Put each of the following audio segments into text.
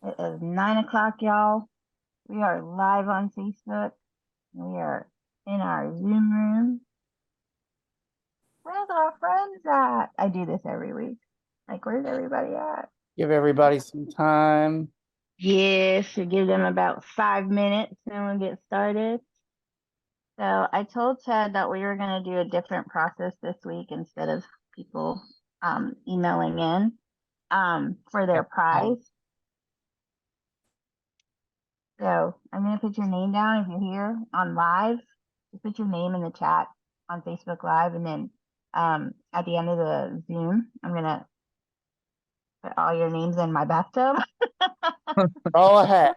It is 9 o'clock, y'all. We are live on Facebook. We are in our Zoom room. Where's our friends at? I do this every week. Like, where's everybody at? Give everybody some time. Yes, we give them about 5 minutes and we'll get started. So I told Ted that we were going to do a different process this week instead of people emailing in for their prize. So I'm going to put your name down if you're here on live. Just put your name in the chat on Facebook Live. And then at the end of the Zoom, I'm going to put all your names in my bathtub. Draw a hat.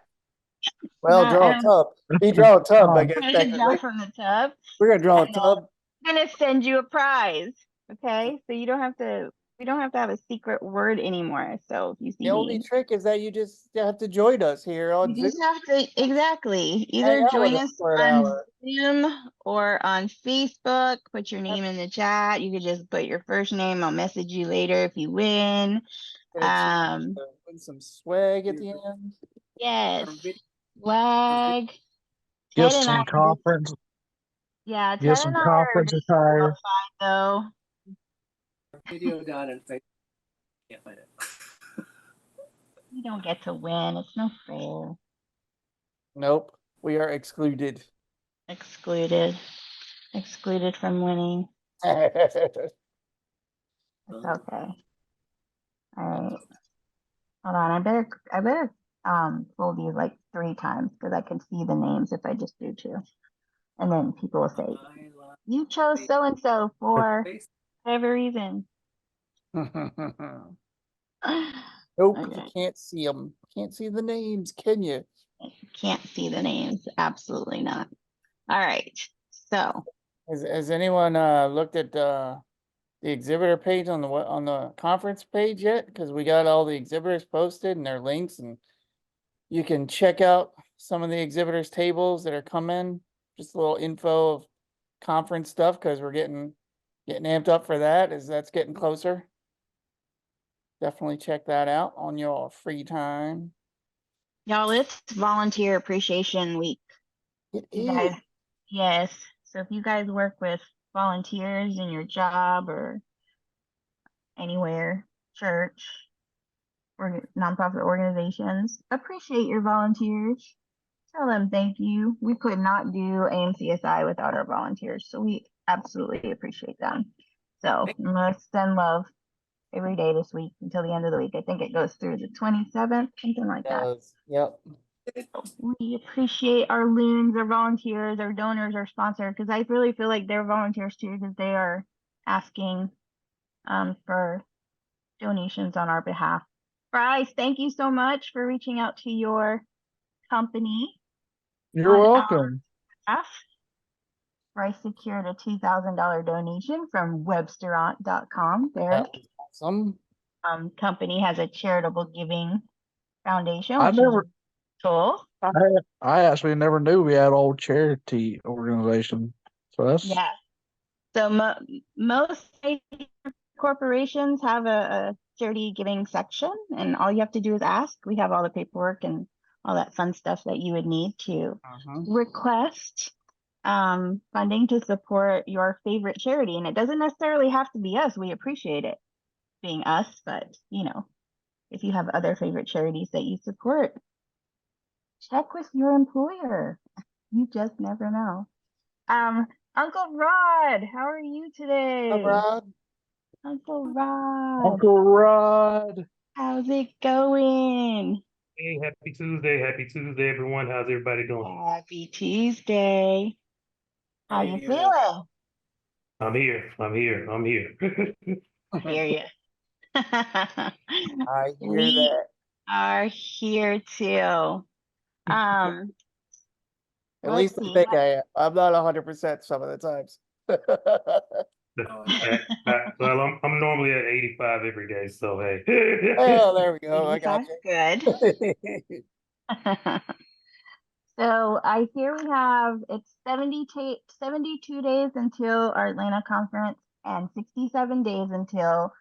Well, draw a tub. He draw a tub, I guess. I'm going to draw from the tub. We're going to draw a tub. I'm going to send you a prize. Okay? So you don't have to. We don't have to have a secret word anymore. So if you see The only trick is that you just have to join us here on You Zoom. just have to, exactly, either Hang out join with us for an on hour. Zoom or on Facebook. Put your name in the chat. You could just put your first name. I'll message you later if you win. Win some swag at the end. Yes, swag. Get Ted and some I, conference. yeah, Get Ted some and I are conference attire. though. Video down and Facebook. Can't find it. You don't get to win. It's no fair. Nope, we are excluded. Excluded from winning. It's It's okay. All right. Hold on. I better fold these like 3 times because I can see the names if I just do 2. And then people will say, you chose so and so for whatever reason. nope, Okay. you can't see them. Can't see the names, can you? Can't see the names. Absolutely not. All right. So Has anyone looked at the exhibitor page on the conference page yet? Because we got all the exhibitors posted and their links, and you can check out some of the exhibitors tables that are coming. Just a little info of conference stuff because we're getting amped up for that as that's getting closer. Definitely check that out on your free time. y'all, it's Volunteer Appreciation Week. It You is. guys, yes. So if you guys work with volunteers in your job or anywhere, church or nonprofit organizations, appreciate your volunteers. Tell them thank you. We could not do AMCSI without our volunteers, so we absolutely appreciate them. So let's send love every day this week until the end of the week. I think it goes through the 27th, something like that. Yep. We appreciate our loons, our volunteers, our donors, our sponsors, because I really feel like they're volunteers too, because they are asking for donations on our behalf. Bryce, thank you so much for reaching out to your company. You're welcome. Bryce secured a $2,000 donation from Websterant.com. Their awesome. Company has a charitable giving foundation. I never. Cool. I actually never knew we had old charity organization. So that's So most corporations have a charity giving section, and all you have to do is ask. We have all the paperwork and all that fun stuff that you would need to request funding to support your favorite charity. And it doesn't necessarily have to be us. We appreciate it being us, but if you have other favorite charities that you support, check with your employer. You just never know. Uncle Rod, how are you today? Uncle Rod. How's it going? Hey, happy Tuesday, everyone. How's everybody doing? Happy Tuesday. How you feeling? I'm here. I hear you. I hear we that. are here too. At least I think I am. I'm not 100% some of the times. Well, I'm normally at 85 every day, so hey. Oh, there we go. I got you. Good. So I hear we have it's 72 days until our Atlanta conference and 67 days until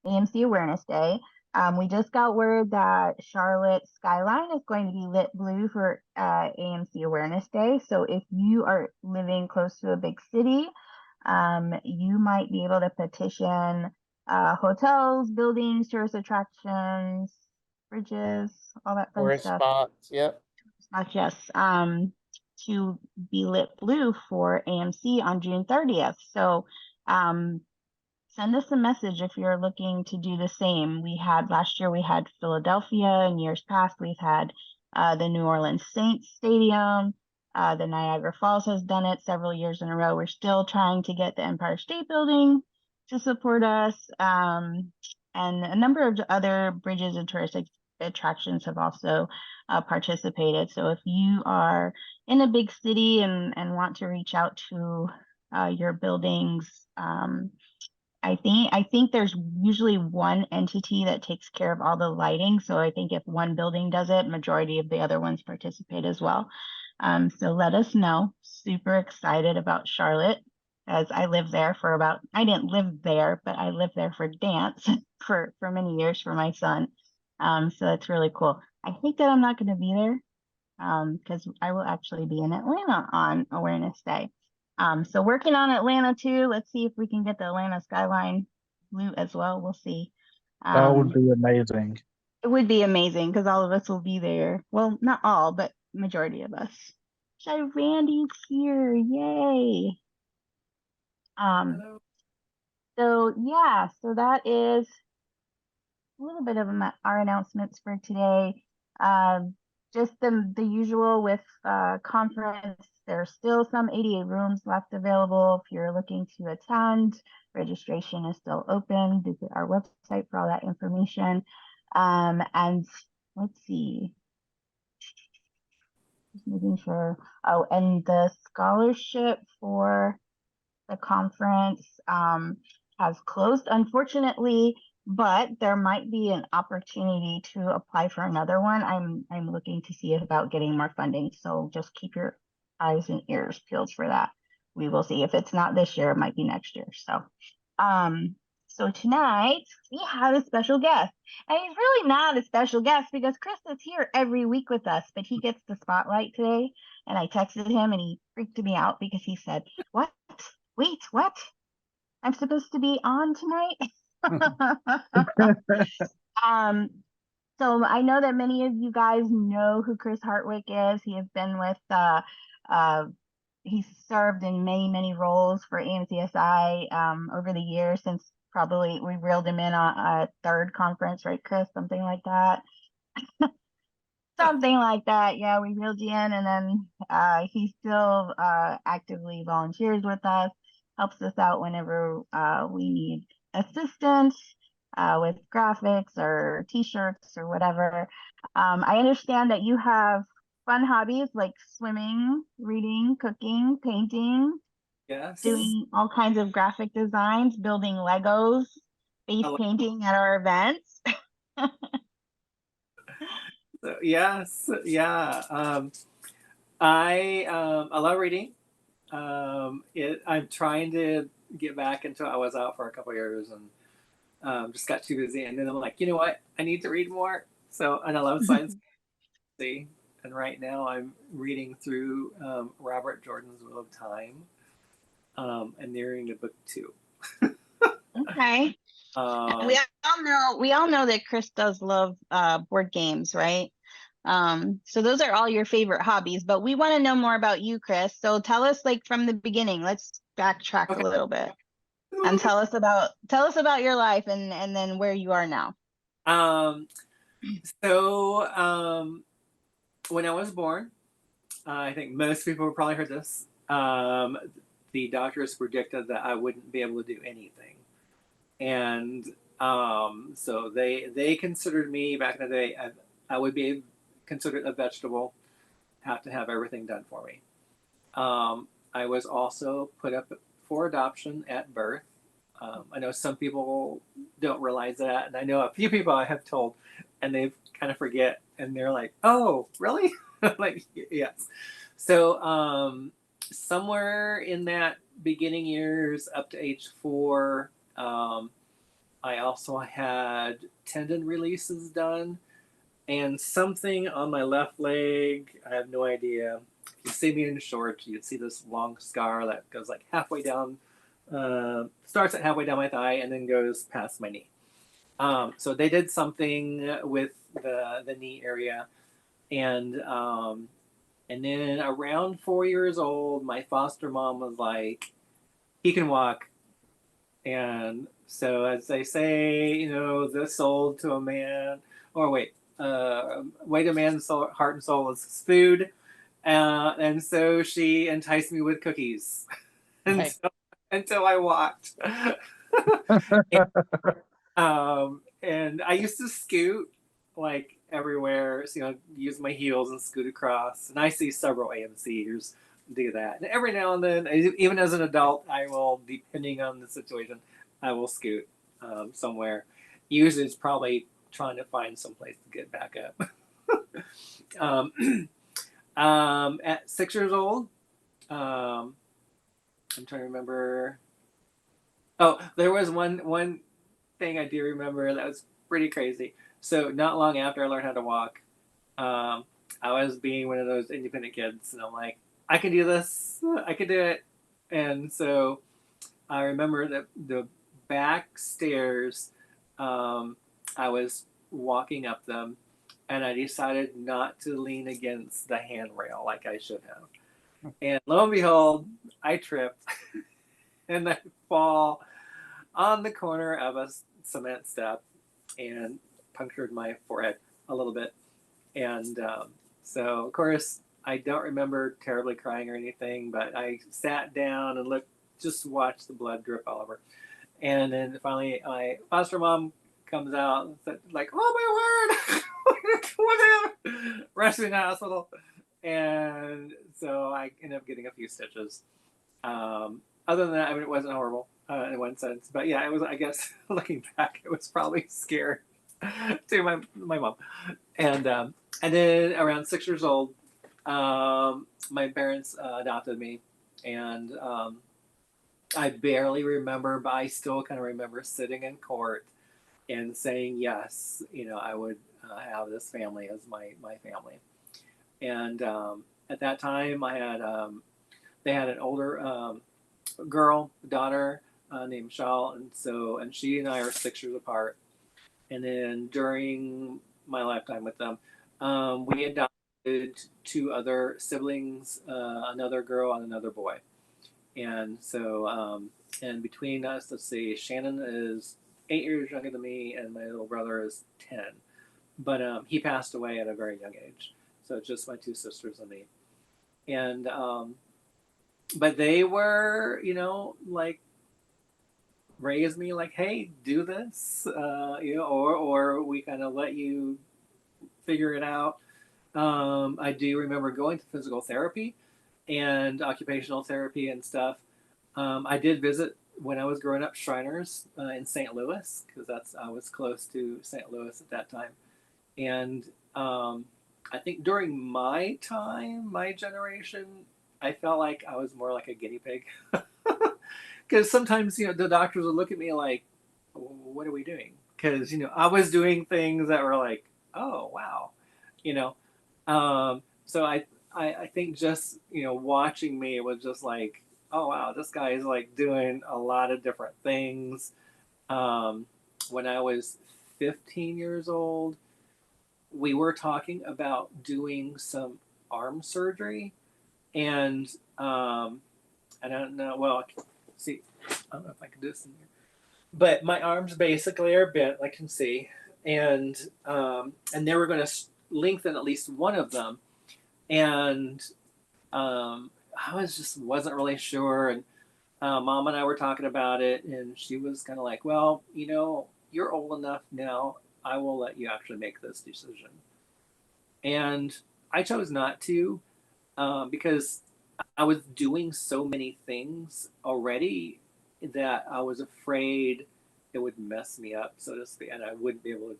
AMC Awareness Day. We just got word that Charlotte skyline is going to be lit blue for AMC Awareness Day. So if you are living close to a big city, you might be able to petition hotels, buildings, tourist attractions, bridges, all that fun Tourist stuff. spots, yep. Not yes, to be lit blue for AMC on June 30th. So send us a message if you're looking to do the same. Last year we had Philadelphia, and years past we've had the New Orleans Saints Stadium. The Niagara Falls has done it several years in a row. We're still trying to get the Empire State Building to support us. And a number of other bridges and tourist attractions have also participated. So if you are in a big city and want to reach out to your buildings, I think there's usually one entity that takes care of all the lighting. So I think if one building does it, majority of the other ones participate as well. So let us know. Super excited about Charlotte, as I lived there I didn't live there, but I lived there for dance for many years for my son. So that's really cool. I think that I'm not going to be there because I will actually be in Atlanta on Awareness Day. So working on Atlanta too. Let's see if we can get the Atlanta skyline blue as well. We'll see. That would be amazing. It would be amazing because all of us will be there. Well, not all, but majority of us. Shy Randy's here. Yay. Hello. So yeah, so that is a little bit of our announcements for today. Just the usual with conference. There's still some 88 rooms left available if you're looking to attend. Registration is still open. Visit our website for all that information. And let's see. Just making sure. Oh, and the scholarship for the conference has closed, unfortunately, but there might be an opportunity to apply for another one. I'm looking to see about getting more funding, so just keep your eyes and ears peeled for that. We will see. If it's not this year, it might be next year. So tonight we have a special guest, and he's really not a special guest because Chris is here every week with us, but he gets the spotlight today. And I texted him, and he freaked me out because he said, "What? Wait, what? I'm supposed to be on tonight?" So I know that many of you guys know who Chris Hartwick is. He has been with he's served in many roles for AMCSI over the years, since probably we reeled him in on a third conference, right, Chris? Something like that. Something like that. Yeah, we reeled you in, and then he still actively volunteers with us, helps us out whenever we need assistance with graphics or t-shirts or whatever. I understand that you have fun hobbies like swimming, reading, cooking, painting, Yes. doing all kinds of graphic designs, building Legos, face painting at our events. So, yes. Yeah. I love reading. I'm trying to get back into. I was out for a couple of years and just got too busy. And then I'm like, you know what? I need to read more. So, and I love science fiction. And right now I'm reading through Robert Jordan's Wheel of Time and nearing to book 2. Okay. We all know that Chris does love board games, right? So those are all your favorite hobbies, but we want to know more about you, Chris. So tell us, like, from the beginning. Let's backtrack a little bit and tell us about your life and then where you are now. So when I was born, I think most people have probably heard this. The doctors predicted that I wouldn't be able to do anything, and so they considered me back in the day. I would be considered a vegetable, have to have everything done for me. I was also put up for adoption at birth. I know some people don't realize that, and I know a few people I have told, and they kind of forget, and they're like, "Oh, really?" Like, yes. So somewhere in that beginning years, up to age 4, I also had tendon releases done and something on my left leg. I have no idea. If you see me in shorts, you'd see this long scar that goes like halfway down, starts at halfway down my thigh and then goes past my knee. So they did something with the knee area, and then around 4 years old, my foster mom was like, "He can walk." And so, as they say, this old to a man, or way to a man's soul, heart and soul is food. And so she enticed me with cookies Right. until I walked. And I used to scoot like everywhere, so, use my heels and scoot across. And I see several AMCers do that. And every now and then, even as an adult, I will, depending on the situation, I will scoot somewhere. Usually, it's probably trying to find some place to get back up. At 6 years old, I'm trying to remember. Oh, there was one thing I do remember that was pretty crazy. So not long after I learned how to walk, I was being one of those independent kids, and I'm like, I can do this. I can do it. And so I remember that the back stairs, I was walking up them, and I decided not to lean against the handrail like I should have. And lo and behold, I tripped and I fall on the corner of a cement step and punctured my forehead a little bit. And so, of course, I don't remember terribly crying or anything, but I sat down and just watched the blood drip all over. And then finally, my foster mom comes out and said, like, "Oh my word, what happened?" Rushed me to the hospital. And so I ended up getting a few stitches. Other than that, I mean, it wasn't horrible in one sense, but yeah, it was. I guess looking back, it was probably scary to my mom. And then around 6 years old, my parents adopted me, and I barely remember, but I still kind of remember sitting in court and saying yes. I would have this family as my family. And at that time, they had an older girl, daughter named Shal, and she and I are 6 years apart. And then during my lifetime with them, we adopted two other siblings, another girl and another boy. And so, and between us, let's see, Shannon is 8 years younger than me, and my little brother is 10. But he passed away at a very young age. So it's just my two sisters and me. And but they were, like, raised me like, hey, do this, or we kind of let you figure it out. I do remember going to physical therapy and occupational therapy and stuff. I did visit when I was growing up Shriners in St. Louis, because I was close to St. Louis at that time. And I think during my time, my generation, I felt like I was more like a guinea pig. Because sometimes, the doctors would look at me like, what are we doing? Because, I was doing things that were like, oh, wow. You know, so I think just, watching me, it was just like, oh, wow, this guy is like doing a lot of different things. When I was 15 years old, we were talking about doing some arm surgery. And I don't know, well, see, I don't know if I can do this in here, but my arms basically are bent, like you can see, and they were going to lengthen at least one of them, and wasn't really sure, and Mom and I were talking about it, and she was kind of like, well, you're old enough now. I will let you actually make this decision, and I chose not to because I was doing so many things already that I was afraid it would mess me up, so to speak, and I wouldn't be able to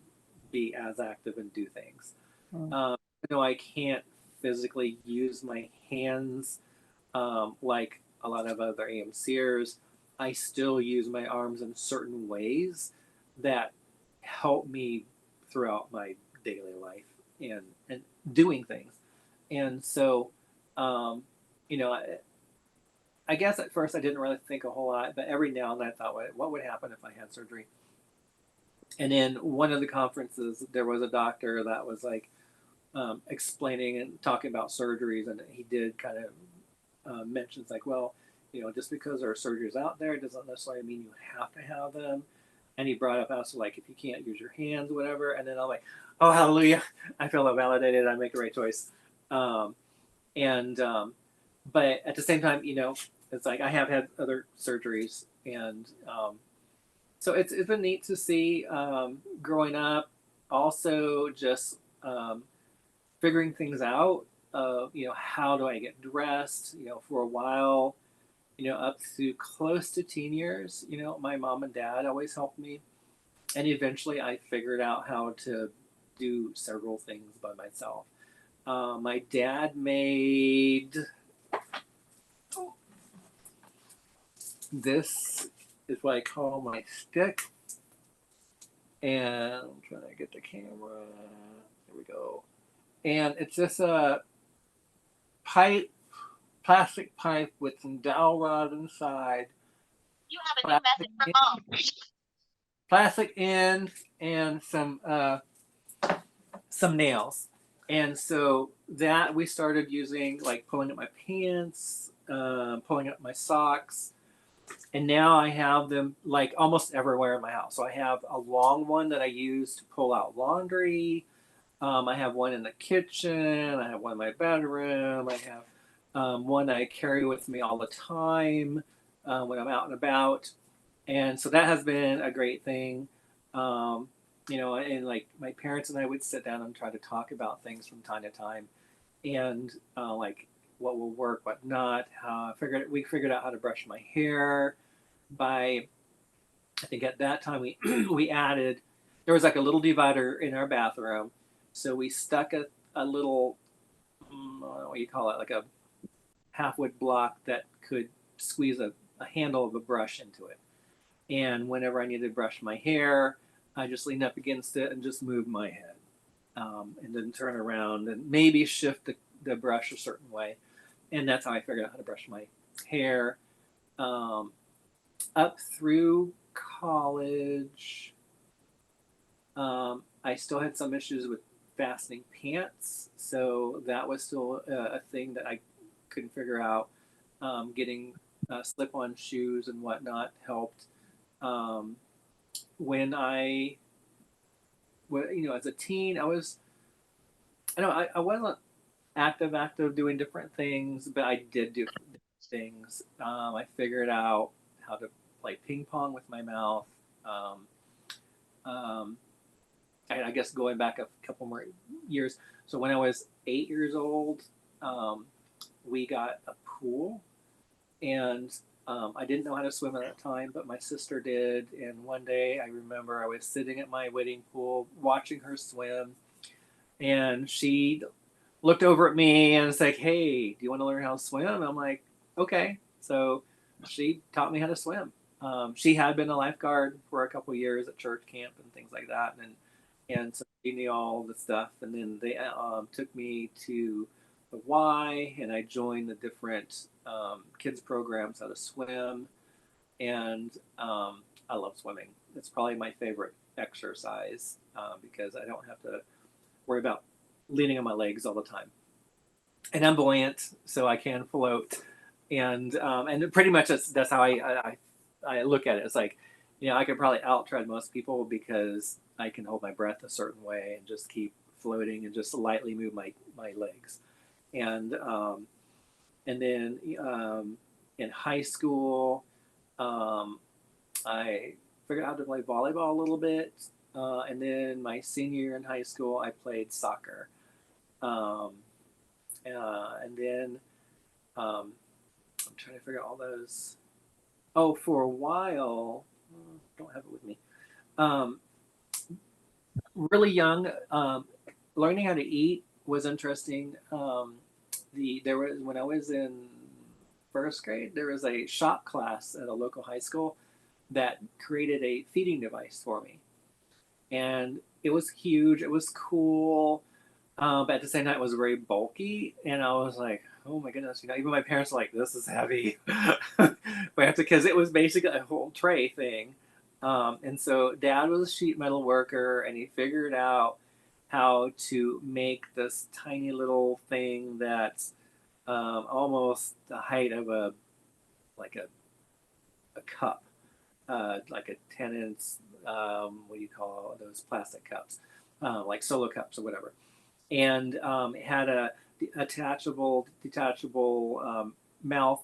be as active and do things. I can't physically use my hands like a lot of other AMCers. I still use my arms in certain ways that help me throughout my daily life and doing things. And so, um, you know, I guess at first I didn't really think a whole lot, but every now and then I thought, what would happen if I had surgery? And in one of the conferences, there was a doctor that was like explaining and talking about surgeries, and he did kind of mentions like, well, just because there are surgeries out there doesn't necessarily mean you have to have them. And he brought up also like if you can't use your hands, whatever. And then I'm like, oh hallelujah, I feel validated. I make the right choice. And but at the same time, it's like I have had other surgeries, and so it's been neat to see growing up. Also, just figuring things out. How do I get dressed? For a while, up to close to teen years, my mom and dad always helped me. And eventually I figured out how to do several things by myself. My dad made this, is what I call my stick. And I'm trying to get the camera. There we go. And it's just a pipe, plastic pipe with some dowel rod inside. You have a new message from mom. Plastic end and some nails. And so that we started using, like pulling up my pants, pulling up my socks. And now I have them like almost everywhere in my house. So I have a long one that I use to pull out laundry. I have one in the kitchen. I have one in my bedroom. I have one I carry with me all the time when I'm out and about. And so that has been a great thing. And like my parents and I would sit down and try to talk about things from time to time, and like what will work, what not. We figured out how to brush my hair. By I think at that time we we added, there was like a little divider in our bathroom, so we stuck a little I don't know what you call it, like a half wood block that could squeeze a handle of a brush into it. And whenever I needed to brush my hair, I just leaned up against it and just moved my head, and then turn around and maybe shift the brush a certain way. And that's how I figured out how to brush my hair. Up through college, I still had some issues with fastening pants. So that was still a thing that I couldn't figure out. Getting slip-on shoes and whatnot helped. When as a teen, I wasn't active doing different things, but I did do things. I figured out how to play ping pong with my mouth. I guess going back a couple more years. So when I was 8 years old, we got a pool, and I didn't know how to swim at that time, but my sister did. And one day I remember I was sitting at my wading pool watching her swim, and she looked over at me and was like, "Hey, do you want to learn how to swim?" And I'm like, "Okay." So she taught me how to swim. She had been a lifeguard for a couple of years at church camp and things like that, and so she knew all the stuff. And then they took me to the Y, and I joined the different kids programs how to swim, and I love swimming. It's probably my favorite exercise because I don't have to worry about leaning on my legs all the time, and I'm buoyant, so I can float, and pretty much that's how I look at it. It's like, I could probably out tread most people because I can hold my breath a certain way and just keep floating and just lightly move my legs. And then in high school, I figured out how to play volleyball a little bit. And then my senior year in high school, I played soccer. And then I'm trying to figure out all those. Oh, for a while, don't have it with me. Really young, learning how to eat was interesting. There was, when I was in first grade, there was a shop class at a local high school that created a feeding device for me. and it was huge. It was cool, but at the same time, it was very bulky, and I was like, "Oh my goodness!" Even my parents were like, "This is heavy." We have to, because it was basically a whole tray thing. And so Dad was a sheet metal worker, and he figured out how to make this tiny little thing that's almost the height of like a cup, like a 10 inch. What do you call those plastic cups, like solo cups or whatever? And it had a detachable mouth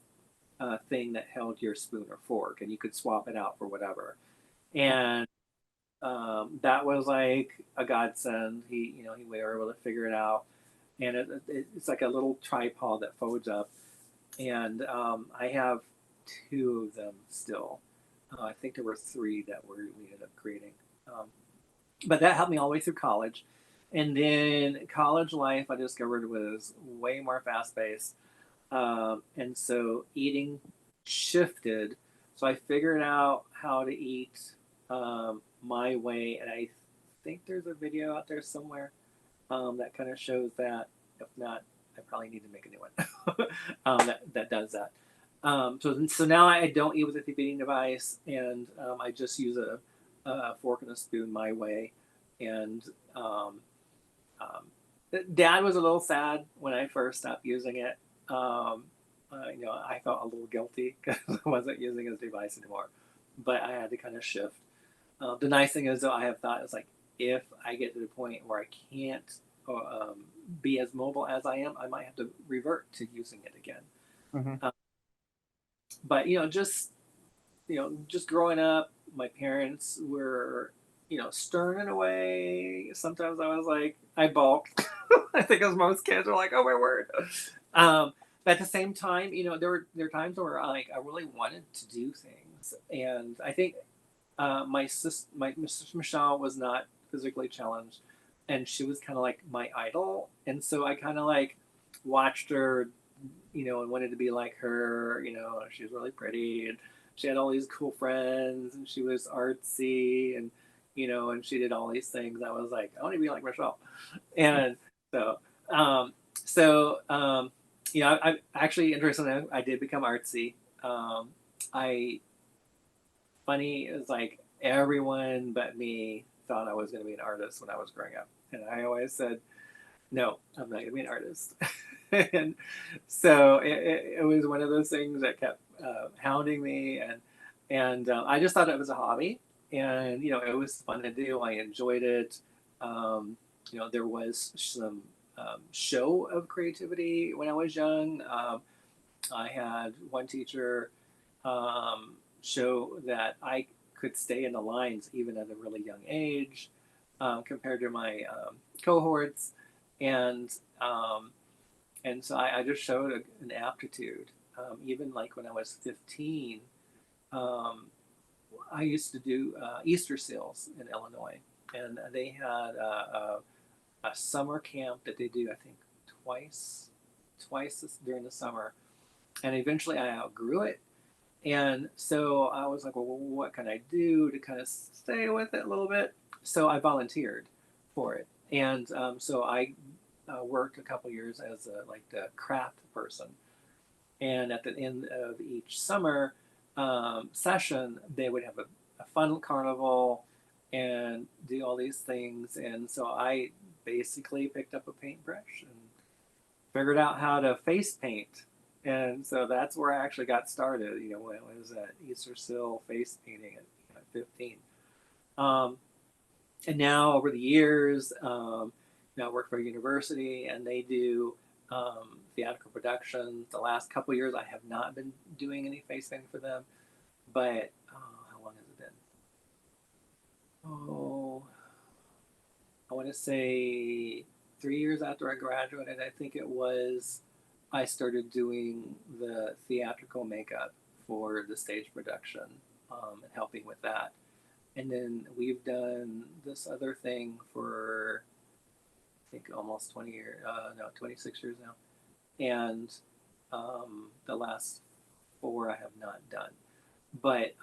thing that held your spoon or fork, and you could swap it out for whatever. And that was like a godsend. We were able to figure it out, and it's like a little tripod that folds up. And I have two of them still. I think there were three that we ended up creating. Um, but that helped me all the way through college. And then college life, I discovered, was way more fast paced. And so eating shifted. So I figured out how to eat my way. And I think there's a video out there somewhere that kind of shows that. If not, I probably need to make a new one that does that. So now I don't eat with a feeding device, and I just use a fork and a spoon my way. And um, Dad was a little sad when I first stopped using it. I felt a little guilty because I wasn't using his device anymore, but I had to kind of shift. The nice thing is, though, I have thought is like, if I get to the point where I can't be as mobile as I am, I might have to revert to using it again. Mhm. But just growing up, my parents were, stern in a way. Sometimes I was like, I balked. I think as most kids are like, oh my word. But at the same time, there were times where I really wanted to do things, and I think my Mrs. Michelle was not physically challenged, and she was kind of like my idol, and so I kind of like watched her, and wanted to be like her. She was really pretty, and she had all these cool friends, and she was artsy, and she did all these things. I was like, I want to be like Michelle, and so, um, I actually, interestingly, I did become artsy. I funny is like everyone but me thought I was going to be an artist when I was growing up, and I always said, no, I'm not going to be an artist. And so it was one of those things that kept hounding me, and I just thought it was a hobby, and it was fun to do. I enjoyed it. There was some show of creativity when I was young. I had one teacher show that I could stay in the lines even at a really young age, compared to my cohorts, and so I just showed an aptitude. Even like when I was 15, um, I used to do Easter seals in Illinois, and they had a summer camp that they do, I think, twice during the summer, and eventually I outgrew it. And so I was like, well, what can I do to kind of stay with it a little bit? So I volunteered for it. And so I worked a couple years as like the craft person. And at the end of each summer session, they would have a fun carnival and do all these things. And so I basically picked up a paintbrush and figured out how to face paint. And so that's where I actually got started, when it was at Easter Sill face painting at 15. And now over the years, I work for a university, and they do theatrical productions. The last couple of years, I have not been doing any face painting for them, but how long has it been? Oh, I want to say 3 years after I graduated, I think it was, I started doing the theatrical makeup for the stage production, and helping with that. And then we've done this other thing for, I think, almost 20 years, no, 26 years now. And the last four I have not done. But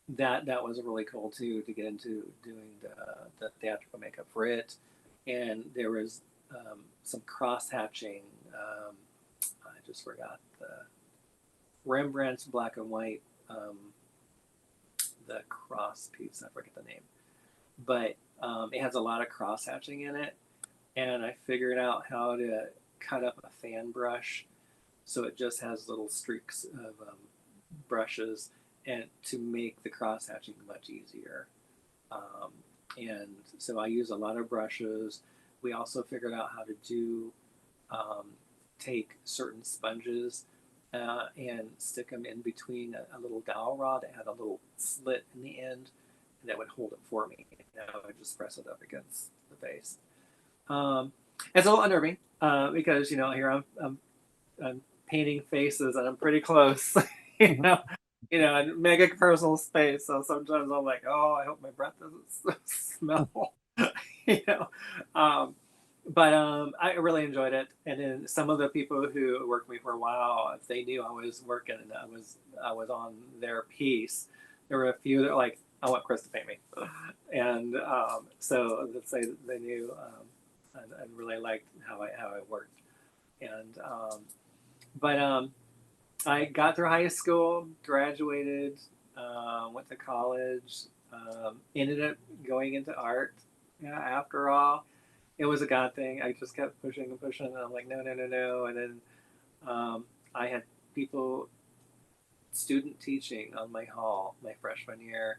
that was really cool too, to get into doing the theatrical makeup for it. And there was some cross hatching. I just forgot the Rembrandt's black and white, the cross piece. I forget the name, but it has a lot of cross hatching in it. And I figured out how to cut up a fan brush so it just has little streaks of brushes, and to make the cross hatching much easier. And so I use a lot of brushes. We also figured out how to do take certain sponges and stick them in between a little dowel rod that had a little slit in the end that would hold it for me. And I would just press it up against the face. It's a little unnerving because here I'm painting faces and I'm pretty close, in mega personal space. So sometimes I'm like, oh, I hope my breath doesn't smell, But I really enjoyed it. And then some of the people who worked with me for a while, if they knew I was working and I was on their piece, there were a few that were like, I want Chris to paint me, and so let's say they knew I really liked how I worked, and but I got through high school, graduated, went to college, ended up going into art. Yeah, after all, it was a God thing. I just kept pushing and pushing, and I'm like, no, no, no, no. And then I had student teaching on my hall my freshman year,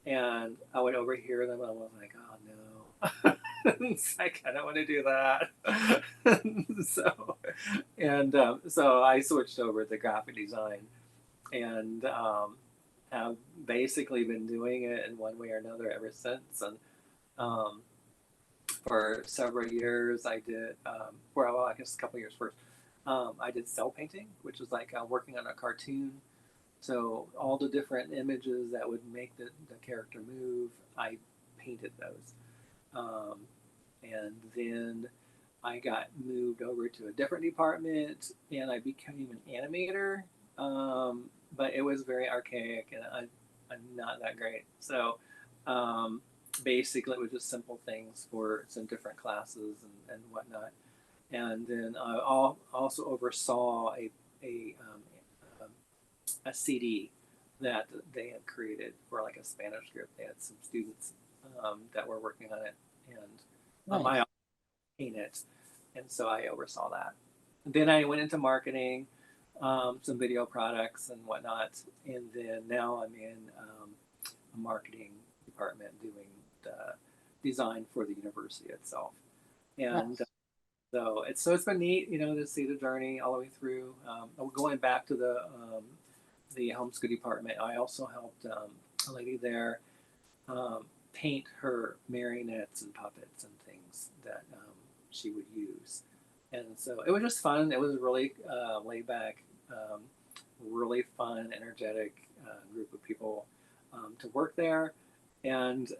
and I would overhear them, and I was like, oh no. It's like, I don't want to do that. So I switched over to graphic design, and have basically been doing it in one way or another ever since. And for several years I did, I guess a couple years first, I did cell painting, which was like working on a cartoon. So all the different images that would make the character move, I painted those. And then I got moved over to a different department, and I became an animator. But it was very archaic, and I'm not that great. So basically, it was just simple things for some different classes and whatnot. And then I also oversaw a CD that they had created for like a Spanish group. They had some students that were working on it, and I painted it, and so I oversaw that. And then I went into marketing, some video products and whatnot, and then now I'm in a marketing department doing the design for the university itself. And so it's been neat, to see the journey all the way through. Going back to the homeschool department, I also helped a lady there paint her marionettes and puppets and things that she would use. And so it was just fun. It was really laid back, really fun, energetic group of people to work there, and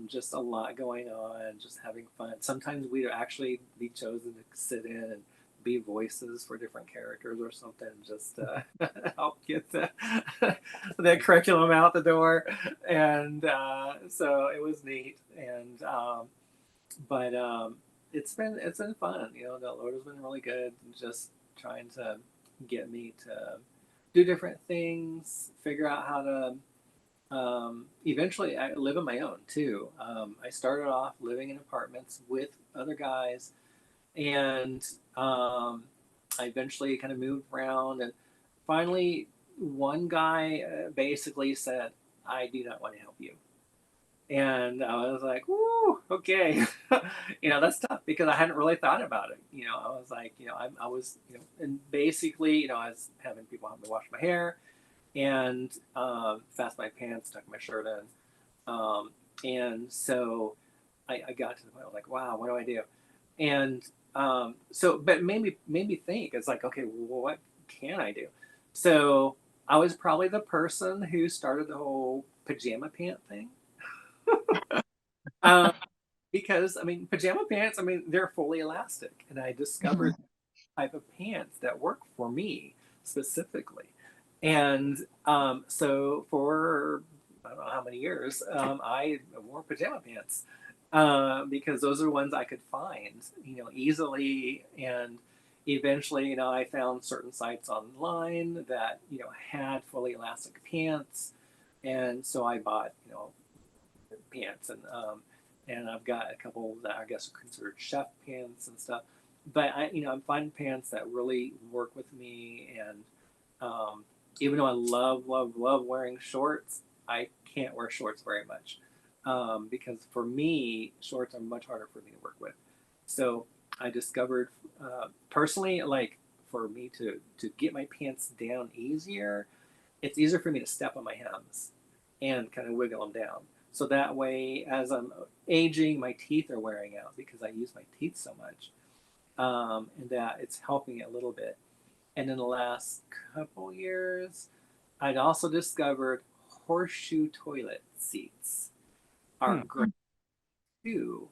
just a lot going on, just having fun. Sometimes we'd actually be chosen to sit in and be voices for different characters or something, just to help get the curriculum out the door. And so it was neat. And but it's been fun. The Lord has been really good, just trying to get me to do different things, figure out how to eventually I live on my own too. I started off living in apartments with other guys, and I eventually kind of moved around, and finally one guy basically said, I do not want to help you. And I was like, whoo, okay. That's tough because I hadn't really thought about it. I was like, I was, and basically, I was having people help me wash my hair and fasten my pants, tuck my shirt in. And so I got to the point, I was like, wow, what do I do? And but it made me think. It's like, okay, well, what can I do? So I was probably the person who started the whole pajama pant thing. Because pajama pants, they're fully elastic, and I discovered type of pants that work for me specifically. And so for don't know how many years, I wore pajama pants because those are ones I could find, easily. And eventually, I found certain sites online that, had fully elastic pants. And so I bought, pants, and I've got a couple that I guess are considered chef pants and stuff. But I'm finding pants that really work with me. And even though I love wearing shorts, I can't wear shorts very much because for me, shorts are much harder for me to work with. So I discovered personally, like for me to get my pants down easier, it's easier for me to step on my hems and kind of wiggle them down. So that way, as I'm aging, my teeth are wearing out because I use my teeth so much, and that it's helping a little bit. And in the last couple years, I'd also discovered horseshoe toilet seats are great too,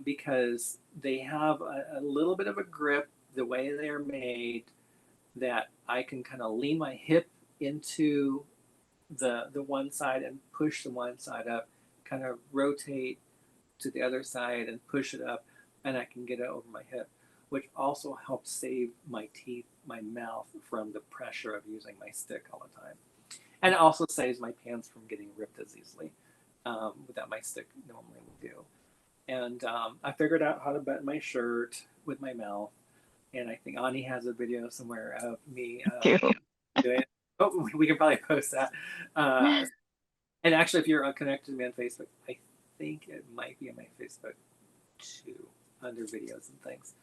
because they have a little bit of a grip the way they're made, that I can kind of lean my hip into the one side and push the one side up, kind of rotate to the other side and push it up, and I can get it over my hip, which also helps save my teeth, my mouth from the pressure of using my stick all the time. And it also saves my pants from getting ripped as easily without my stick normally would do. And I figured out how to button my shirt with my mouth. And I think Ani has a video somewhere of me Too. doing it. Oh, we can probably post that. And actually, if you're connected to me on Facebook, I think it might be on my Facebook too, under videos and things.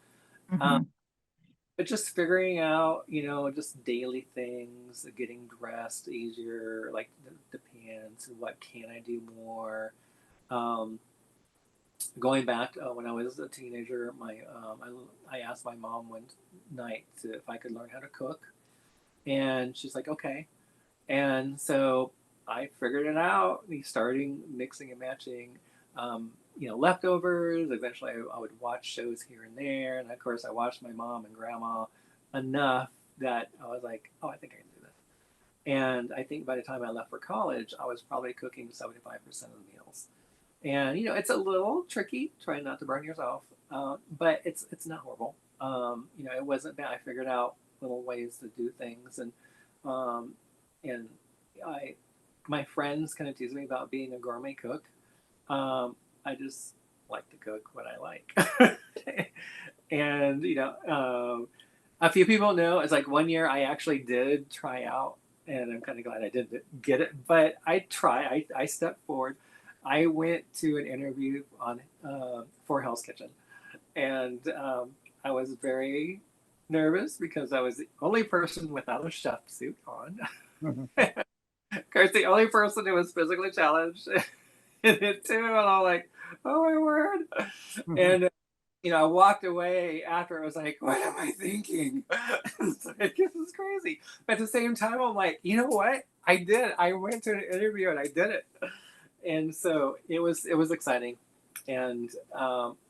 But just figuring out, just daily things, getting dressed easier, like the pants, and what can I do more. Going back when I was a teenager, I asked my mom one night if I could learn how to cook, and she's like, okay. And so I figured it out, starting mixing and matching, leftovers. Eventually, I would watch shows here and there. And of course, I watched my mom and grandma enough that I was like, oh, I think I can do this. And I think by the time I left for college, I was probably cooking 75% of the meals. And, it's a little tricky trying not to burn yourself, but it's not horrible. It wasn't bad. I figured out little ways to do things. And my friends kind of tease me about being a gourmet cook. I just like to cook what I like. And, a few people know, it's like one year I actually did try out, and I'm kind of glad I didn't get it, but I stepped forward. I went to an interview for Hell's Kitchen, and I was very nervous because I was the only person without a chef suit on. Of course, the only person who was physically challenged in it too, and I'm like, oh my word. And I walked away after. I was like, what am I thinking? It's like, this is crazy. But at the same time, I'm like, you know what? I did. I went to an interview and I did it. And so it was exciting. And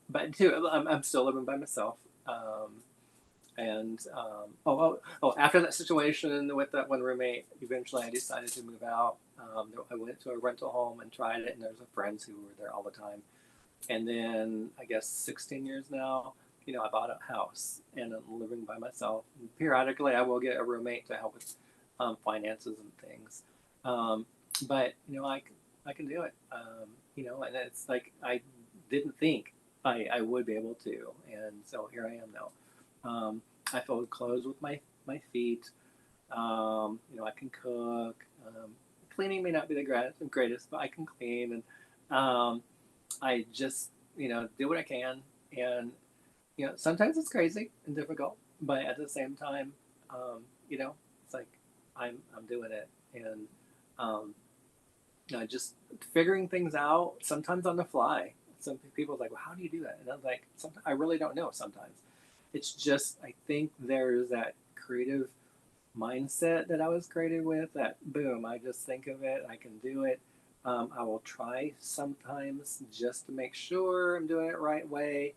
but too, I'm still living by myself. After that situation with that one roommate, eventually I decided to move out. I went to a rental home and tried it, and there's friends who were there all the time. And then I guess 16 years now, I bought a house and I'm living by myself. And periodically, I will get a roommate to help with finances and things. But I can do it. And it's like I didn't think I would be able to, and so here I am now. I fold clothes with my feet. I can cook. Cleaning may not be the greatest, but I can clean, and I just do what I can. And sometimes it's crazy and difficult, but at the same time, it's like I'm doing it, and just figuring things out, sometimes on the fly. Some people are like, well, how do you do that? And I'm like, sometimes I really don't know. Sometimes it's just, I think there's that creative mindset that I was created with, that boom, I just think of it, I can do it. I will try sometimes just to make sure I'm doing it the right way.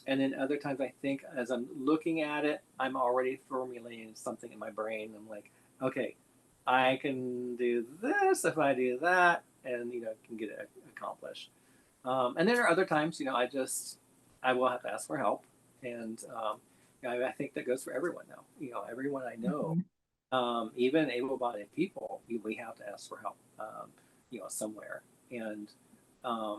And then other times I think as I'm looking at it, I'm already formulating something in my brain. I'm like, okay, I can do this if I do that, and can get it accomplished. And there are other times, I will have to ask for help, and I think that goes for everyone now. Everyone I know, even able-bodied people, we have to ask for help, somewhere. And I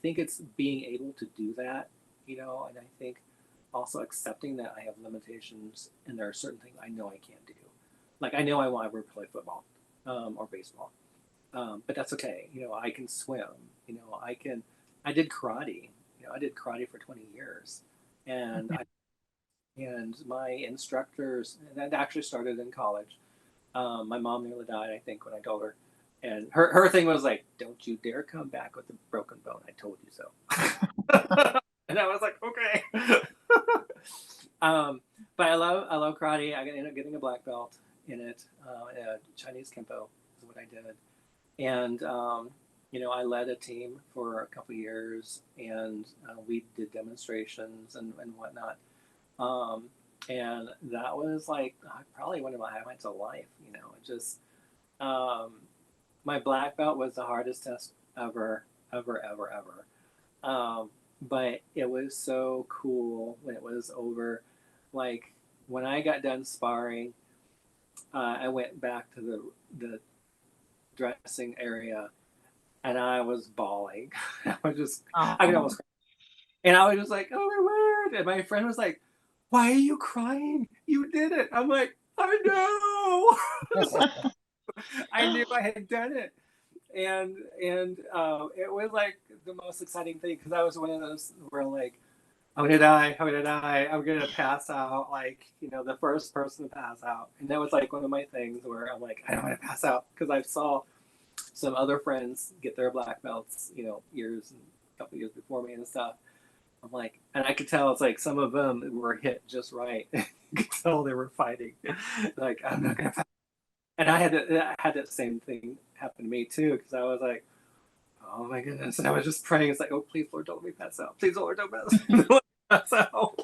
think it's being able to do that, and I think also accepting that I have limitations, and there are certain things I know I can't do. Like I know I want to play football, or baseball, but that's okay. I can swim. I did karate. I did karate for 20 years, and my instructors. And that actually started in college. My mom nearly died, I think, when I told her. And her thing was like, "Don't you dare come back with a broken bone. I told you so." And I was like, "Okay." But I love karate. I ended up getting a black belt in it. Chinese Kempo is what I did. And I led a team for a couple of years, and we did demonstrations and whatnot. And that was like probably one of my highlights of life. My black belt was the hardest test ever. But it was so cool when it was over. Like when I got done sparring, I went back to the dressing area, and I was bawling. I could almost cry. And I was just like, "Oh my word!" And my friend was like, "Why are you crying? You did it." I'm like, "I know." I knew I had done it, and it was like the most exciting thing, because I was one of those where like, I'm gonna die, I'm gonna pass out, like the first person to pass out. And that was like one of my things where I'm like, I don't want to pass out, because I saw some other friends get their black belts, a couple years before me and stuff. I'm like, and I could tell it's like some of them were hit just right. You could tell they were fighting. Like, I'm not gonna pass. And I had that same thing happen to me too, because I was like, oh my goodness. And I was just praying. It's like, oh, please, Lord, don't let me pass out. Please, Lord, don't let me pass out.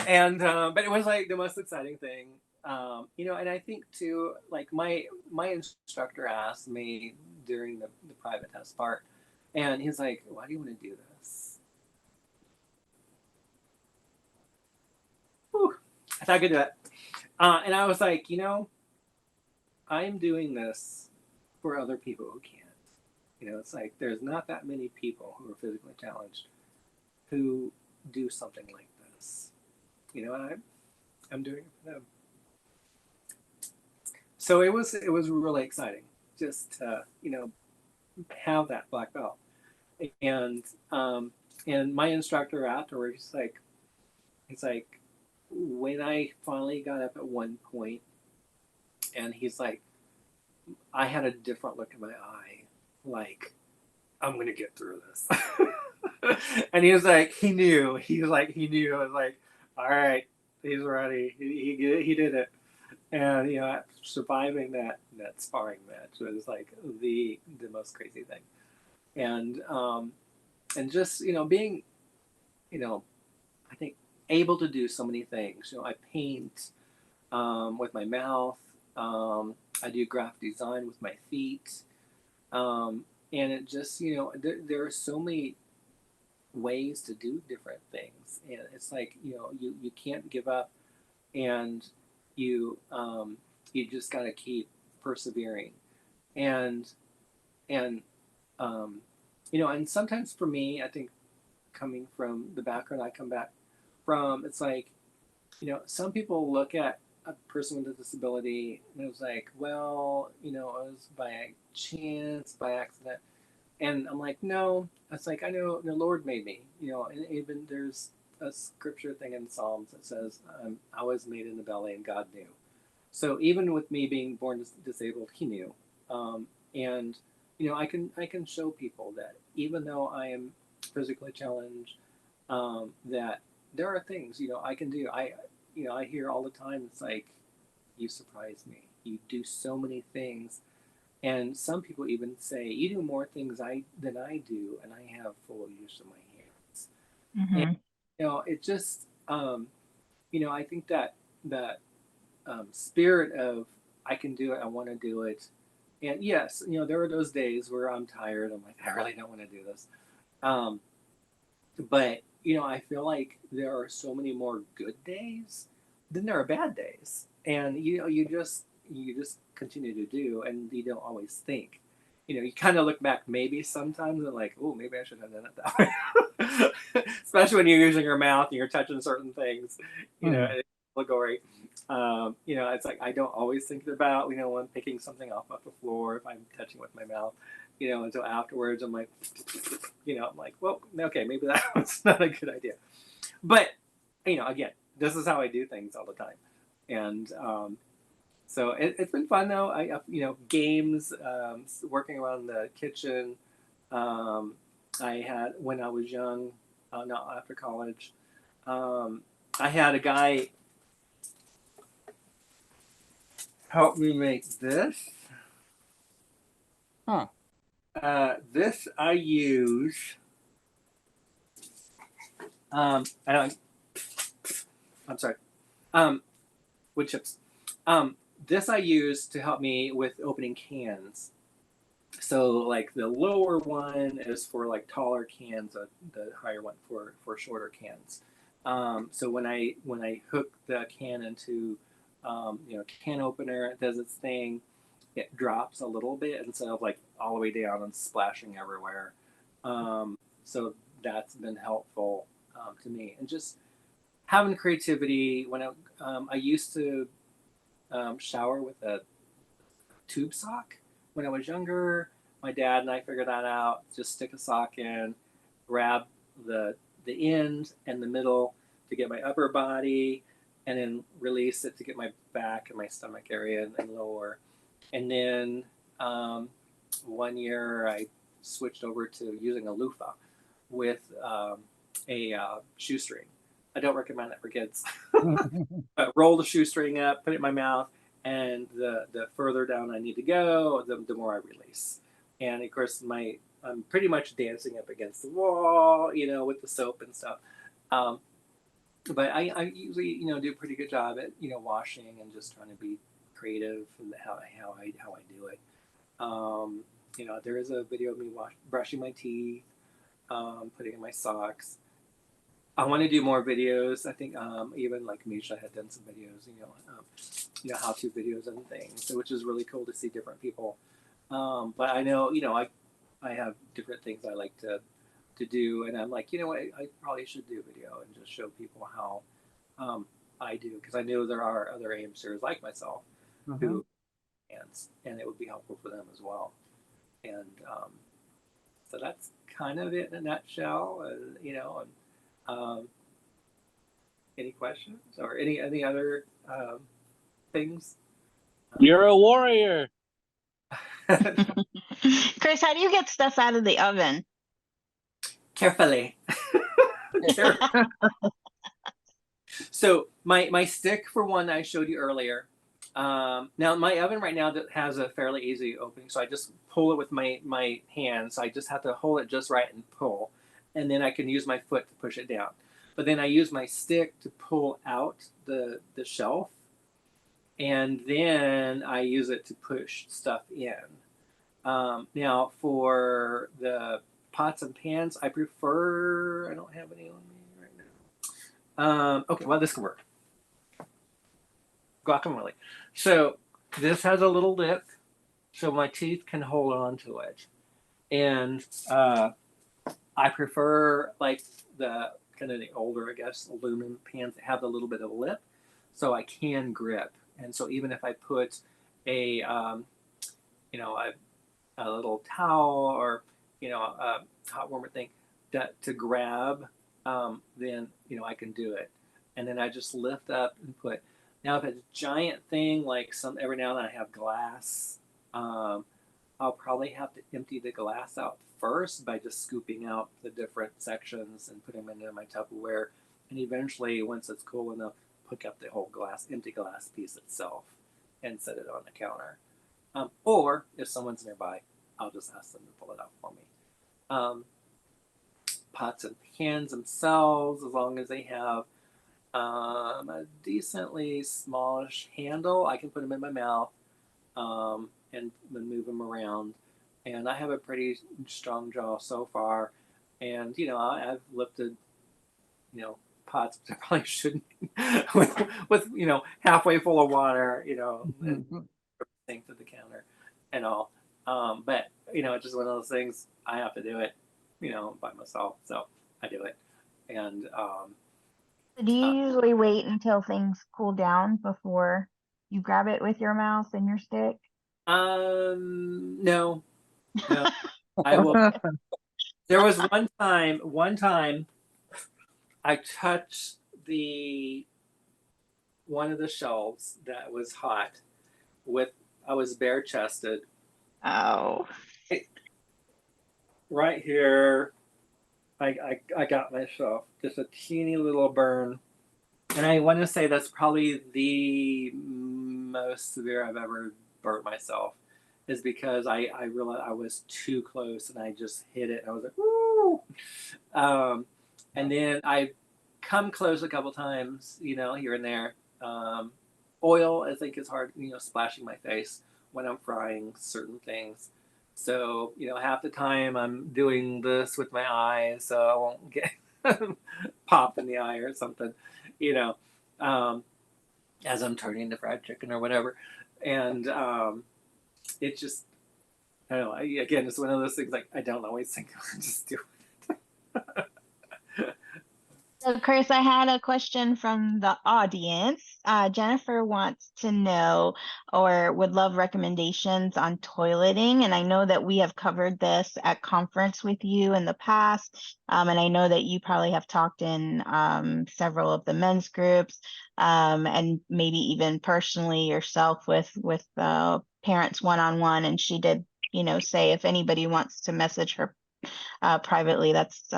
And, but it was like the most exciting thing. And I think too, like my instructor asked me during the private test part, and he's like, why do you want to do this? Whew. I thought I could do it. And I was like, I'm doing this for other people who can't. It's like there's not that many people who are physically challenged who do something like this. And I'm doing it for them. So it was really exciting just to have that black belt. And my instructor afterwards, he's like, when I finally got up at one point, and he's like, I had a different look in my eye, like, I'm gonna get through this. And he was like, he knew. I was like, all right, he's ready. He did it. And surviving that sparring match was like the most crazy thing. And just being I think able to do so many things. I paint with my mouth. I do graphic design with my feet. And it just there are so many ways to do different things, and it's like you can't give up, and you just got to keep persevering. And and um, and sometimes for me, I think, coming from the background I come back from, it's like some people look at a person with a disability and it was like, well, it was by chance, by accident. And I'm like, no, it's like, I know the Lord made me, and even there's a scripture thing in Psalms that says, I was made in the belly and God knew. So even with me being born disabled, he knew. And, I can show people that even though I am physically challenged, that there are things, I can do. I hear all the time, it's like, you surprise me. You do so many things. And some people even say, you do more things than I do, and I have full use of my hands. And, it just, I think that spirit of I can do it, I want to do it. And yes, there are those days where I'm tired. I'm like, I really don't want to do this. But I feel like there are so many more good days than there are bad days, and you just continue to do, and you don't always think. You kind of look back maybe sometimes and like, oh, maybe I should have done it that way. Especially when you're using your mouth and you're touching certain things, and it's obligatory. It's like I don't always think about, when I'm picking something off the floor, if I'm touching with my mouth, until afterwards I'm like, I'm like, well, okay, maybe that was not a good idea. But, again, this is how I do things all the time. And so it's been fun though. Games, working around the kitchen. I had, when I was young, not after college, I had a guy help me make this. Huh. This I use. I'm sorry. Wood chips. This I use to help me with opening cans. So like the lower one is for like taller cans, the higher one for shorter cans. So when I hook the can into can opener, it does its thing. It drops a little bit instead of like all the way down and splashing everywhere. So that's been helpful to me, and just having creativity. When I used to shower with a tube sock when I was younger. My dad and I figured that out. Just stick a sock in, grab the end and the middle to get my upper body, and then release it to get my back and my stomach area and lower. And then one year I switched over to using a loofah with a shoestring. I don't recommend that for kids. But roll the shoestring up, put it in my mouth, and the further down I need to go, the more I release. And of course, I'm pretty much dancing up against the wall, with the soap and stuff. But I usually, do a pretty good job at, washing and just trying to be creative in how I do it. There is a video of me brushing my teeth, putting in my socks. I want to do more videos. I think even like Misha had done some videos, how-to videos and things, which is really cool to see different people. But I know, I have different things I like to do, and I'm like, I probably should do video and just show people how I do, because I know there are other AMCers like myself who dance, and it would be helpful for them as well. And so that's kind of it in a nutshell, any questions or any other things? You're a warrior. Chris, how do you get stuff out of the oven? Carefully. So my stick, for one, I showed you earlier. Now my oven right now that has a fairly easy opening, so I just pull it with my hands. I just have to hold it just right and pull, and then I can use my foot to push it down. But then I use my stick to pull out the shelf, and then I use it to push stuff in. Now for the pots and pans, I prefer, I don't have any on me right now. Okay, well, this can work. Guacamole. So this has a little lip, so my teeth can hold on to it. And I prefer like the kind of the older, I guess, aluminum pans that have a little bit of a lip, so I can grip. And so even if I put a little towel or a hot warmer thing to grab, then I can do it. And then I just lift up and put. Now if it's a giant thing, like every now and then I have glass, I'll probably have to empty the glass out first by just scooping out the different sections and putting them into my Tupperware. And eventually, once it's cool enough, pick up the whole empty glass piece itself and set it on the counter. Or if someone's nearby, I'll just ask them to pull it out for me. Pots and pans themselves, as long as they have a decently smallish handle. I can put them in my mouth and move them around. And I have a pretty strong jaw so far. And, I've lifted, pots that I probably shouldn't with, halfway full of water, and sink to the counter and all. But, it's just one of those things. I have to do it, by myself. So I do it. And, Do you usually wait until things cool down before you grab it with your mouth and your stick? no, I will. There was one time I touched one of the shelves that was hot I was bare chested Oh, right here. I got myself just a teeny little burn. And I want to say that's probably the most severe I've ever burnt myself, is because I realized I was too close and I just hit it. And I was like, woo! And then I come close a couple times, here and there. Oil, I think, is hard, splashing my face when I'm frying certain things. So, half the time I'm doing this with my eyes so I won't get popped in the eye or something, you know, as I'm turning the fried chicken or whatever. And it just, I don't know. Again, it's one of those things like I don't always think I'll just do it. so Chris, I had a question from the audience. Jennifer wants to know or would love recommendations on toileting. And I know that we have covered this at conference with you in the past. And I know that you probably have talked in several of the men's groups and maybe even personally yourself with parents one-on-one. And she did, say if anybody wants to message her privately, that's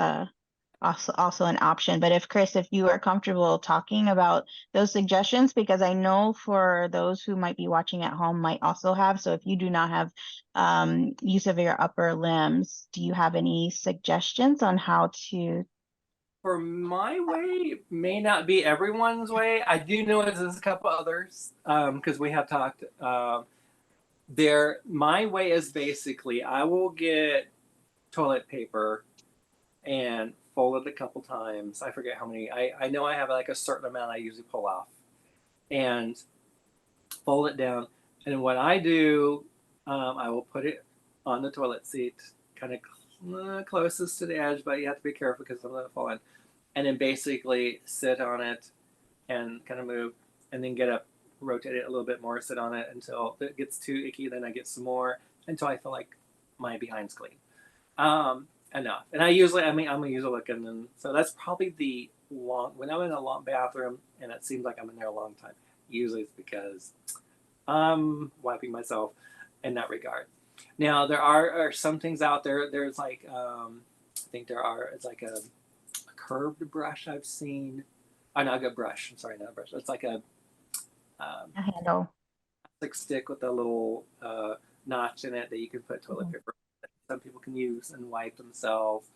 also an option. But if you are comfortable talking about those suggestions, because I know for those who might be watching at home might also have, so if you do not have use of your upper limbs, do you have any suggestions on how to? For my way, may not be everyone's way. I do know there's a couple others because we have talked. My way is basically I will get toilet paper and fold it a couple times. I forget how many. I know I have like a certain amount I usually pull off and fold it down. And what I do, I will put it on the toilet seat, kind of closest to the edge, but you have to be careful because I'm going to fall in. And then basically sit on it and kind of move, and then get up, rotate it a little bit more, sit on it until it gets too icky. Then I get some more until I feel like my behind's clean. Enough. And I'm usually looking, and so that's probably when I'm in a long bathroom and it seems like I'm in there a long time. Usually it's because I'm wiping myself in that regard. Now there are some things out there. There's like I think it's like a curved brush I've seen. Oh, not a brush. I'm sorry, not a brush. It's like a Handle. plastic stick with a little notch in it that you can put toilet paper. Some people can use and wipe themselves.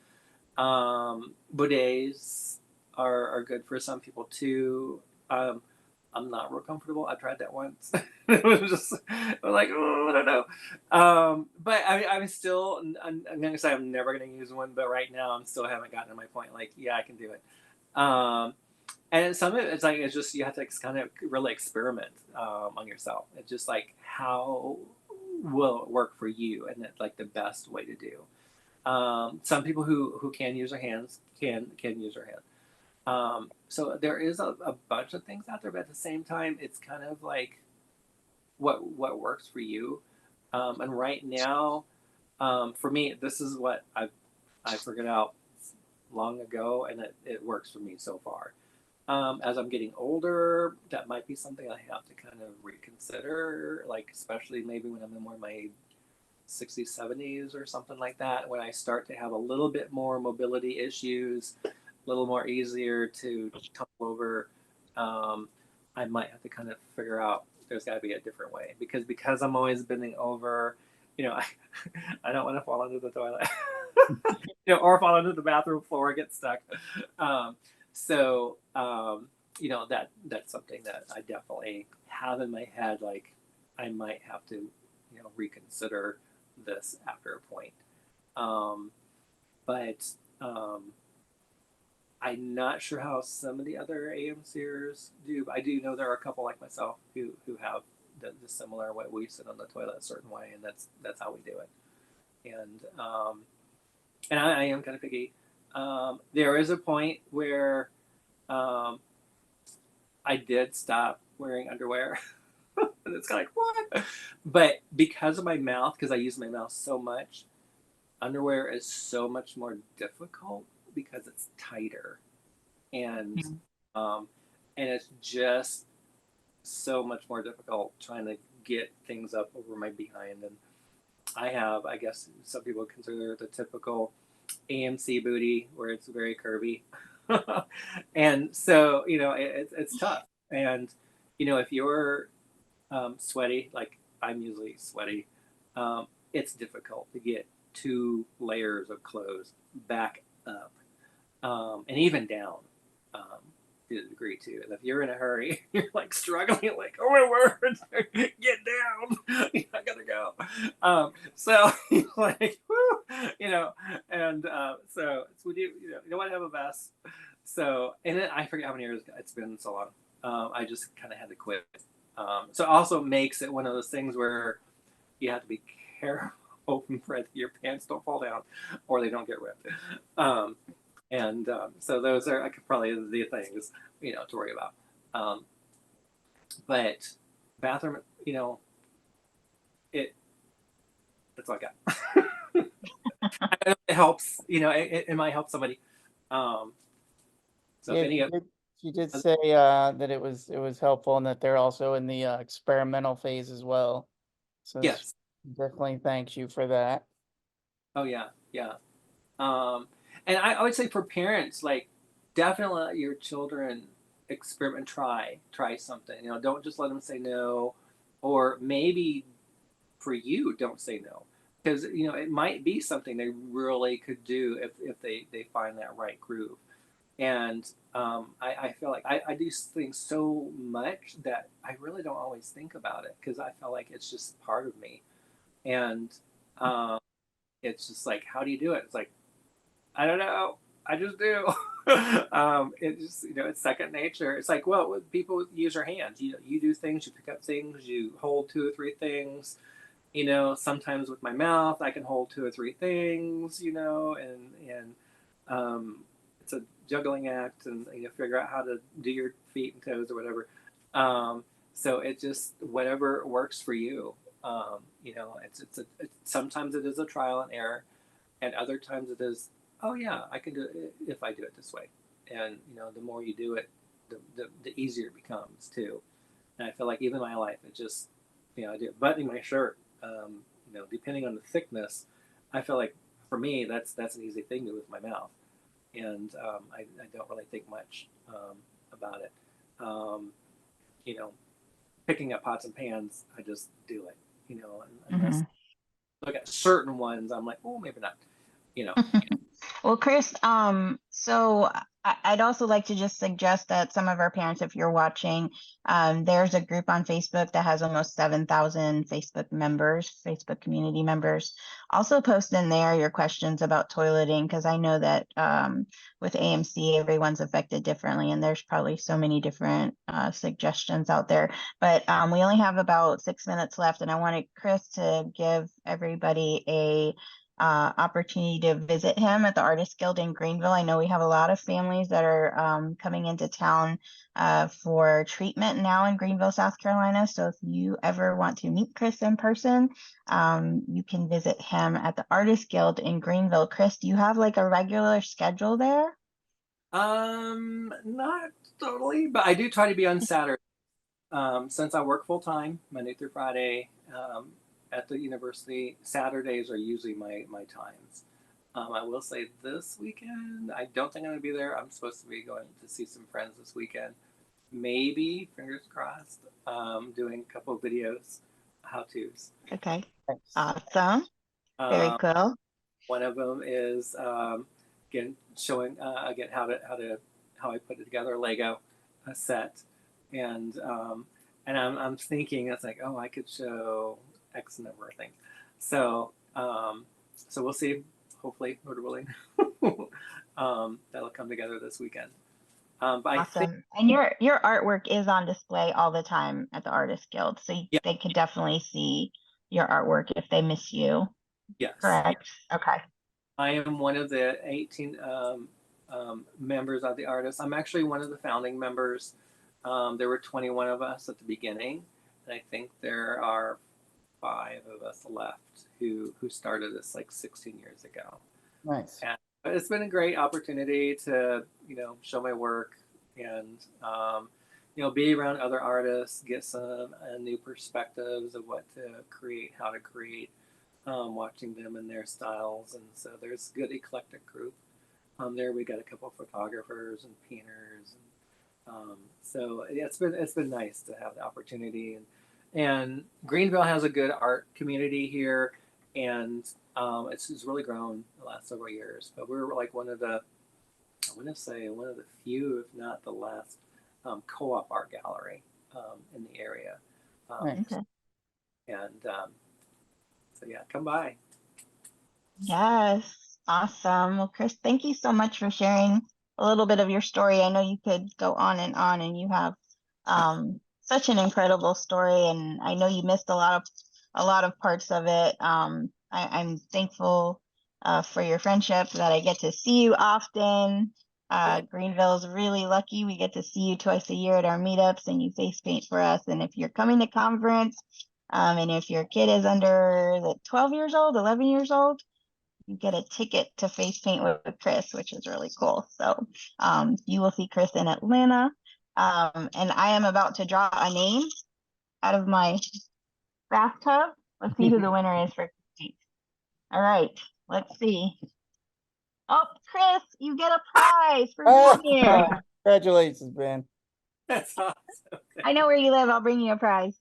Bidets are good for some people too. I'm not real comfortable. I tried that once. It was just like, oh, I don't know. But I'm still. I'm gonna say I'm never gonna use one. But right now, I'm still haven't gotten to my point. Like, yeah, I can do it. And some of it's like it's just you have to kind of really experiment on yourself. It's just like how will it work for you, and it's like the best way to do. Some people who can use their hands can use their hands. So there is a bunch of things out there, but at the same time, it's kind of like what works for you. And right now, for me, this is what I figured out long ago, and it works for me so far. As I'm getting older, that might be something I have to kind of reconsider, like especially maybe when I'm in more of my 60s, 70s or something like that, when I start to have a little bit more mobility issues, a little more easier to tumble over, I might have to kind of figure out there's got to be a different way because I'm always bending over, I don't want to fall into the toilet, or fall into the bathroom floor, get stuck. So that's something that I definitely have in my head. Like, I might have to, reconsider this after a point. But I'm not sure how some of the other AMCers do. But I do know there are a couple like myself who have the similar way. We sit on the toilet a certain way, and that's how we do it. And I am kind of picky. There is a point where I did stop wearing underwear. And it's kind of like, what? But because of my mouth, because I use my mouth so much, underwear is so much more difficult because it's tighter. And and it's just so much more difficult trying to get things up over my behind. And I have, I guess some people consider it the typical AMC booty where it's very curvy. And so, it's tough. And, if you're sweaty, like I'm usually sweaty, it's difficult to get 2 layers of clothes back up, and even down, to a degree too. And if you're in a hurry, you're like struggling, like, oh my word, get down, I gotta go. So like, whoo, and so we do, you don't want to have a vest. So, and then I forget how many years it's been so long. I just kind of had to quit. So it also makes it one of those things where you have to be careful that your pants don't fall down or they don't get ripped. So those are probably the things, to worry about. But bathroom, that's all I got. I know it helps, it might help somebody. So Yeah, if any of she did say that it was helpful and that they're also in the experimental phase as well. So yes. definitely thanks you for that. Oh yeah, yeah. And I would say for parents, like, definitely let your children experiment, try something. Don't just let them say no, or maybe for you, don't say no, because it might be something they really could do if they find that right groove. And I feel like I do things so much that I really don't always think about it because I feel like it's just part of me. And it's just like, how do you do it? It's like, I don't know. I just do. It just, it's second nature. It's like, well, people use your hands. You do things. You pick up things. You hold 2 or 3 things. Sometimes with my mouth, I can hold 2 or 3 things. And it's a juggling act, and figure out how to do your feet and toes or whatever. So it just whatever works for you. Sometimes it is a trial and error, and other times it is, oh yeah, I can do it if I do it this way. And the more you do it, the easier it becomes too. And I feel like even in my life, it just, I do buttoning my shirt. Depending on the thickness, I feel like for me that's an easy thing to do with my mouth, and I don't really think much about it. Picking up pots and pans, I just do it. Unless look at certain ones, I'm like, oh, maybe not. Well, Chris, so I'd also like to just suggest that some of our parents, if you're watching, there's a group on Facebook that has almost 7,000 Facebook community members. Also post in there your questions about toileting, because I know that with AMC, everyone's affected differently, and there's probably so many different suggestions out there. But we only have about 6 minutes left, and I wanted Chris to give everybody a opportunity to visit him at the Artist Guild in Greenville. I know we have a lot of families that are coming into town for treatment now in Greenville, South Carolina. So if you ever want to meet Chris in person, you can visit him at the Artist Guild in Greenville. Chris, do you have like a regular schedule there? Not totally, but I do try to be on Saturday. Since I work full time, Monday through Friday, at the university, Saturdays are usually my times. I will say this weekend, I don't think I'm going to be there. I'm supposed to be going to see some friends this weekend. Maybe, fingers crossed, doing a couple of videos, how-tos. Okay, Thanks. awesome. Very cool. One of them is again showing again how I put it together, Lego. set, and I'm thinking it's like, oh, I could show X number of things. So so we'll see. Hopefully, Lord willing, that'll come together this weekend. But I think, Awesome. And your artwork is on display all the time at the Artist Guild, so Yeah. they could definitely see your artwork if they miss you. yes, Correct. Okay. I am one of the 18 members of the artists. I'm actually one of the founding members. There were 21 of us at the beginning, and I think there are 5 of us left who started this like 16 years ago. Nice. And it's been a great opportunity to, show my work and, be around other artists, get some new perspectives of what to create, how to create, watching them and their styles. And so there's a good eclectic group. There we got a couple of photographers and painters. And, so yeah, it's been nice to have the opportunity. And Greenville has a good art community here. And it's really grown the last several years. But we were like one of the few, if not the last, co-op art gallery in the area. Nice. Okay. And so yeah, come by. Yes. Awesome. Well, Chris, thank you so much for sharing a little bit of your story. I know you could go on, and you have such an incredible story, and I know you missed a lot of parts of it. I'm thankful for your friendship, that I get to see you often. Greenville's really lucky. We get to see you twice a year at our meetups, and you face paint for us. And if you're coming to conference, and if your kid is under 12 years old, 11 years old, you get a ticket to face paint with Chris, which is really cool. So you will see Chris in Atlanta. And I am about to draw a name out of my bathtub. Let's see who the winner is for paint. All right, let's see. Oh, Chris, you get a prize for being here. Congratulations, Ben. That's awesome. I know where you live. I'll bring you a prize.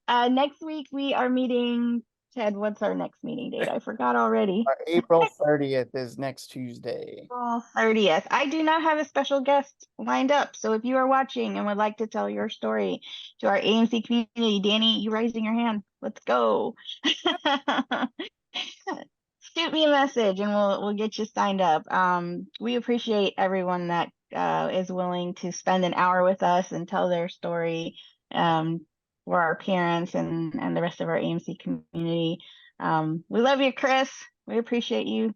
Next week we are meeting. Ted, what's our next meeting date? I forgot already. April 30th is next Tuesday. April 30th. I do not have a special guest lined up. So if you are watching and would like to tell your story to our AMC community, Danny, you raising your hand. Let's go. Shoot me a message and we'll get you signed up. We appreciate everyone that is willing to spend an hour with us and tell their story for our parents and the rest of our AMC community. We love you, Chris. We appreciate you.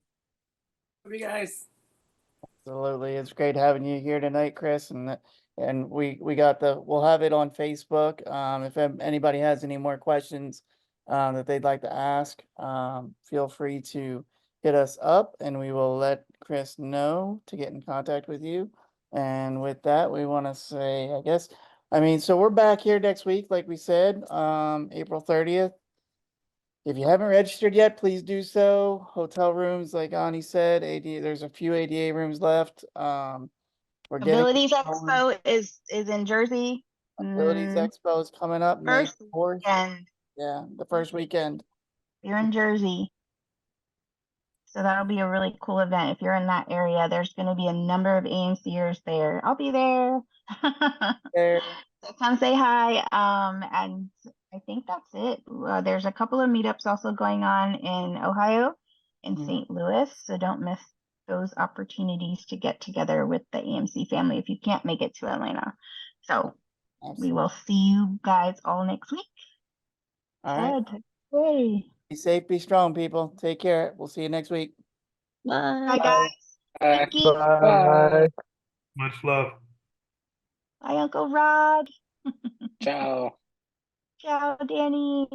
Love you guys. Absolutely. It's great having you here tonight, Chris. And we'll have it on Facebook. If anybody has any more questions that they'd like to ask, feel free to hit us up and we will let Chris know to get in contact with you. And with that, we want to say, so we're back here next week, like we said, April 30th. If you haven't registered yet, please do so. Hotel rooms, like Ani said, there's a few ADA rooms left. We're getting Abilities Expo is in Jersey. Abilities Expo is coming up May First 4th. weekend. Yeah, the first weekend. You're in Jersey. So that'll be a really cool event. If you're in that area, there's going to be a number of AMCers there. I'll be there. There. So come say hi. And I think that's it. There's a couple of meetups also going on in Ohio, in St. Louis. So don't miss those opportunities to get together with the AMC family if you can't make it to Atlanta. So we will see you guys all next week. All right. Hey. Be safe, be strong, people. Take care. We'll see you next week. Bye, guys. Bye. Thank you. Bye. Much love. Bye, Uncle Rod. Ciao. Ciao, Danny.